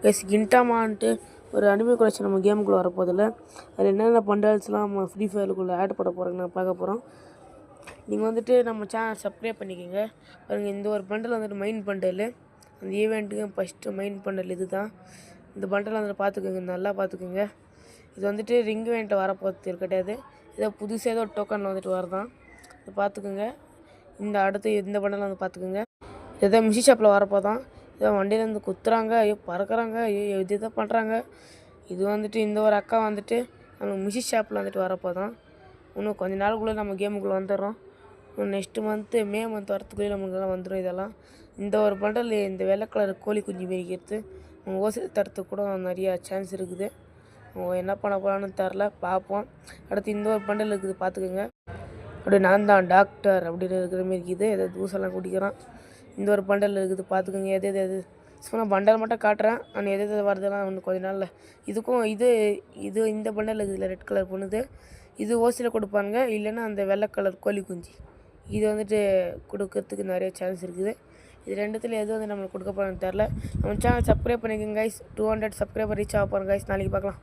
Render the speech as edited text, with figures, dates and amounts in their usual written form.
Guys கின்டாமான்ட்டு ஒரு anime collection நம்ம கேமுக்குள்ளே வரப்போதில்ல. அதில் என்னென்ன பண்டல்ஸ்லாம் நம்ம ஃப்ரீ ஃபயருக்குள்ளே ஆட் பண்ண போகிறோங்க நான் பார்க்க போகிறோம். நீங்கள் வந்துட்டு நம்ம சேனல் சப்ஸ்கிரைப் பண்ணிக்கோங்க. பாருங்கள், இந்த ஒரு பண்டல் வந்துட்டு மெயின் பண்டல். அந்த ஈவெண்ட்டுக்கு ஃபஸ்ட்டு மெயின் பண்டல் இது தான். இந்த பண்டல் வந்துட்டு பார்த்துக்கோங்க, நல்லா பார்த்துக்கோங்க. இது வந்துட்டு ரிங் வேண்ட்டை வரப்போகிறது கிடையாது. ஏதோ புதுசாக ஏதோ டோக்கனில் வந்துட்டு வரதான். இதை பார்த்துக்கோங்க. இந்த அடுத்து இந்த பண்டல் வந்து பார்த்துக்கோங்க. ஏதோ மிஷி ஷாப்பில் வரப்போ தான். ஏதோ வண்டியிலேருந்து குத்துறாங்க, ஐயோ பறக்கிறாங்க, ஐயோ இது இதை பண்ணுறாங்க. இது வந்துட்டு இந்த ஒரு அக்கா வந்துட்டு நம்ம மிஷி ஷாப்பில் வந்துட்டு வரப்போ தான். இன்னும் கொஞ்ச நாளுக்குள்ளே நம்ம கேமுக்குள்ளே வந்துடுறோம். இன்னும் நெக்ஸ்ட்டு மந்த்து மே மந்த் வரத்துக்குள்ளே நமக்குலாம் வந்துடும். இதெல்லாம் இந்த ஒரு பண்டல் இந்த வெள்ளை கலர் கோழி குஞ்சு மேய்க்கிறது ஓசில் தரத்துக்கு கூட நிறையா சான்ஸ் இருக்குது. அவங்க என்ன பண்ண போகிறான்னு தெரில, பார்ப்போம். அடுத்து இந்த ஒரு பண்டல் இருக்குது, பார்த்துக்கோங்க. அப்படியே நான் தான் டாக்டர் அப்படின்னு இருக்கிற மாரி இருக்குது. ஏதோ தூசெல்லாம் குடிக்கிறான். இந்த ஒரு பண்டல் இருக்குது, பார்த்துக்கோங்க. எது சும்மா பண்டல் மட்டும் காட்டுறேன். ஆனால் எது வருதுன்னா இன்னும் கொஞ்ச நாளில் இதுக்கும் இது இந்த பண்டல் இருக்குதுல்ல ரெட் கலர் பொண்ணுது, இது ஓசியில் கொடுப்பாங்க. இல்லைன்னா அந்த வெள்ளை கலர் கோழி குஞ்சு இது வந்துட்டு கொடுக்கறதுக்கு நிறைய சான்ஸ் இருக்குது. இது ரெண்டுத்தில் எது வந்து நம்மளுக்கு கொடுக்க போகிறான்னு தெரில. நம்ம சேனல் சப்ஸ்கிரைப் பண்ணிக்கோங்க கைஸ். 200 சப்ஸ்கிரைபர் ரீச் ஆக போகிறோம் கைஸ். நாளைக்கு பார்க்கலாம்.